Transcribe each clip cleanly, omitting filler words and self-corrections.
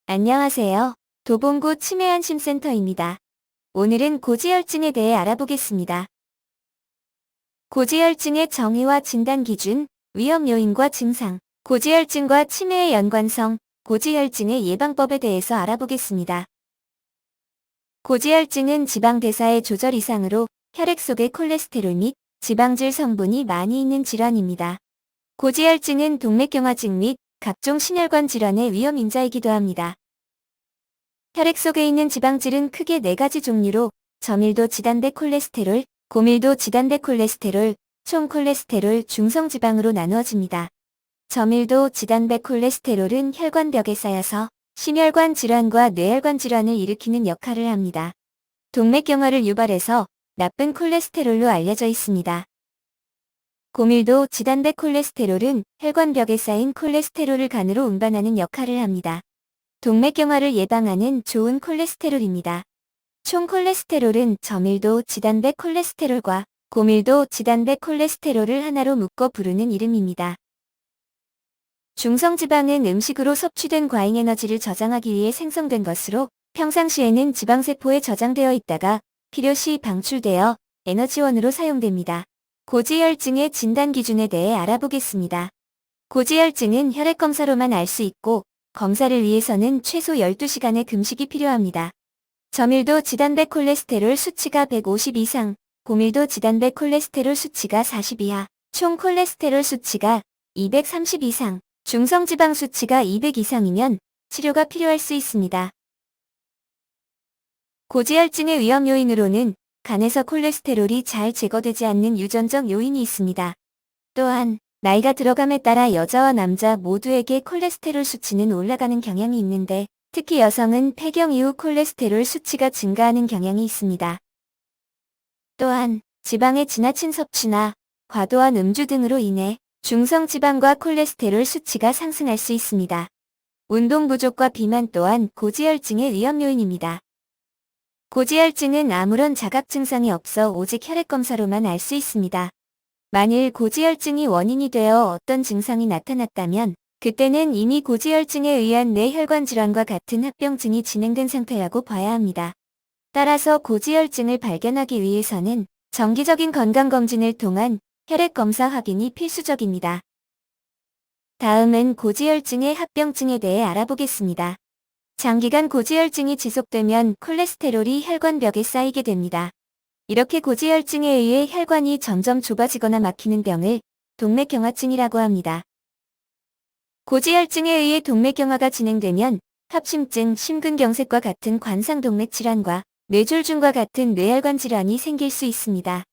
안녕하세요. 도봉구 치매안심센터입니다. 오늘은 고지혈증에 대해 알아보겠습니다. 고지혈증의 정의와 진단 기준, 위험 요인과 증상, 고지혈증과 치매의 연관성, 고지혈증의 예방법에 대해서 알아보겠습니다. 고지혈증은 지방 대사의 조절 이상으로 혈액 속의 콜레스테롤 및 지방질 성분이 많이 있는 질환입니다. 고지혈증은 동맥경화증 및 각종 심혈관 질환의 위험 인자이기도 합니다. 혈액 속에 있는 지방질은 크게 4가지 종류로 저밀도 지단백 콜레스테롤, 고밀도 지단백 콜레스테롤, 총콜레스테롤, 중성지방으로 나누어집니다. 저밀도 지단백 콜레스테롤은 혈관벽에 쌓여서 심혈관 질환과 뇌혈관 질환을 일으키는 역할을 합니다. 동맥경화를 유발해서 나쁜 콜레스테롤로 알려져 있습니다. 고밀도 지단백 콜레스테롤은 혈관벽에 쌓인 콜레스테롤을 간으로 운반하는 역할을 합니다. 동맥경화를 예방하는 좋은 콜레스테롤입니다. 총콜레스테롤은 저밀도 지단백 콜레스테롤과 고밀도 지단백 콜레스테롤을 하나로 묶어 부르는 이름입니다. 중성지방은 음식으로 섭취된 과잉에너지를 저장하기 위해 생성된 것으로 평상시에는 지방세포에 저장되어 있다가 필요시 방출되어 에너지원으로 사용됩니다. 고지혈증의 진단 기준에 대해 알아보겠습니다. 고지혈증은 혈액검사로만 알 수 있고 검사를 위해서는 최소 12시간의 금식이 필요합니다. 저밀도 지단백 콜레스테롤 수치가 150 이상, 고밀도 지단백 콜레스테롤 수치가 40 이하, 총 콜레스테롤 수치가 230 이상, 중성지방 수치가 200 이상이면 치료가 필요할 수 있습니다. 고지혈증의 위험 요인으로는 간에서 콜레스테롤이 잘 제거되지 않는 유전적 요인이 있습니다. 또한 나이가 들어감에 따라 여자와 남자 모두에게 콜레스테롤 수치는 올라가는 경향이 있는데 특히 여성은 폐경 이후 콜레스테롤 수치가 증가하는 경향이 있습니다. 또한 지방의 지나친 섭취나 과도한 음주 등으로 인해 중성지방과 콜레스테롤 수치가 상승할 수 있습니다. 운동 부족과 비만 또한 고지혈증의 위험 요인입니다. 고지혈증은 아무런 자각 증상이 없어 오직 혈액검사로만 알 수 있습니다. 만일 고지혈증이 원인이 되어 어떤 증상이 나타났다면 그때는 이미 고지혈증에 의한 뇌혈관 질환과 같은 합병증이 진행된 상태라고 봐야 합니다. 따라서 고지혈증을 발견하기 위해서는 정기적인 건강검진을 통한 혈액검사 확인이 필수적입니다. 다음은 고지혈증의 합병증에 대해 알아보겠습니다. 장기간 고지혈증이 지속되면 콜레스테롤이 혈관벽에 쌓이게 됩니다. 이렇게 고지혈증에 의해 혈관이 점점 좁아지거나 막히는 병을 동맥경화증이라고 합니다. 고지혈증에 의해 동맥경화가 진행되면 합심증, 심근경색과 같은 관상동맥 질환과 뇌졸중과 같은 뇌혈관 질환이 생길 수 있습니다.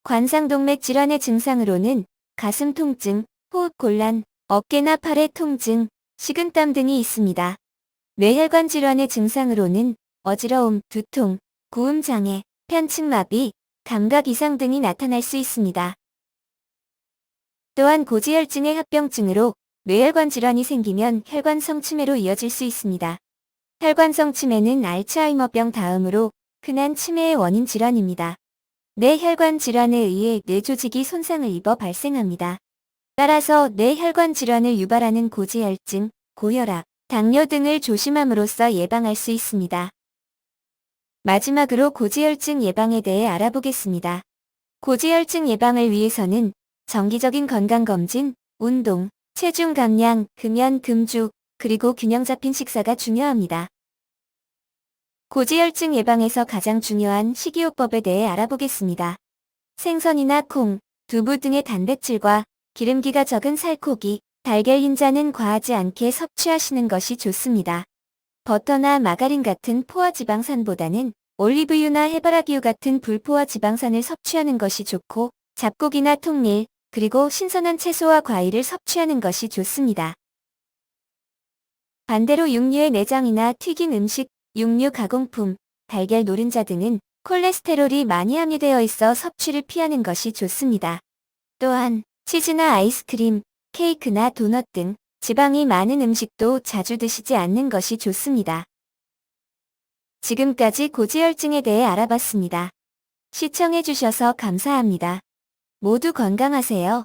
관상동맥 질환의 증상으로는 가슴 통증, 호흡곤란, 어깨나 팔의 통증, 식은땀 등이 있습니다. 뇌혈관 질환의 증상으로는 어지러움, 두통, 구음장애, 편측마비, 감각 이상 등이 나타날 수 있습니다. 또한 고지혈증의 합병증으로 뇌혈관 질환이 생기면 혈관성 치매로 이어질 수 있습니다. 혈관성 치매는 알츠하이머병 다음으로 흔한 치매의 원인 질환입니다. 뇌혈관 질환에 의해 뇌조직이 손상을 입어 발생합니다. 따라서 뇌혈관 질환을 유발하는 고지혈증, 고혈압, 당뇨 등을 조심함으로써 예방할 수 있습니다. 마지막으로 고지혈증 예방에 대해 알아보겠습니다. 고지혈증 예방을 위해서는 정기적인 건강검진, 운동, 체중 감량, 금연, 금주, 그리고 균형 잡힌 식사가 중요합니다. 고지혈증 예방에서 가장 중요한 식이요법에 대해 알아보겠습니다. 생선이나 콩, 두부 등의 단백질과 기름기가 적은 살코기, 달걀 흰자는 과하지 않게 섭취하시는 것이 좋습니다. 버터나 마가린 같은 포화지방산보다는 올리브유나 해바라기유 같은 불포화 지방산을 섭취하는 것이 좋고 잡곡이나 통밀, 그리고 신선한 채소와 과일을 섭취하는 것이 좋습니다. 반대로 육류의 내장이나 튀긴 음식, 육류 가공품, 달걀 노른자 등은 콜레스테롤이 많이 함유되어 있어 섭취를 피하는 것이 좋습니다. 또한 치즈나 아이스크림, 케이크나 도넛 등 지방이 많은 음식도 자주 드시지 않는 것이 좋습니다. 지금까지 고지혈증에 대해 알아봤습니다. 시청해주셔서 감사합니다. 모두 건강하세요.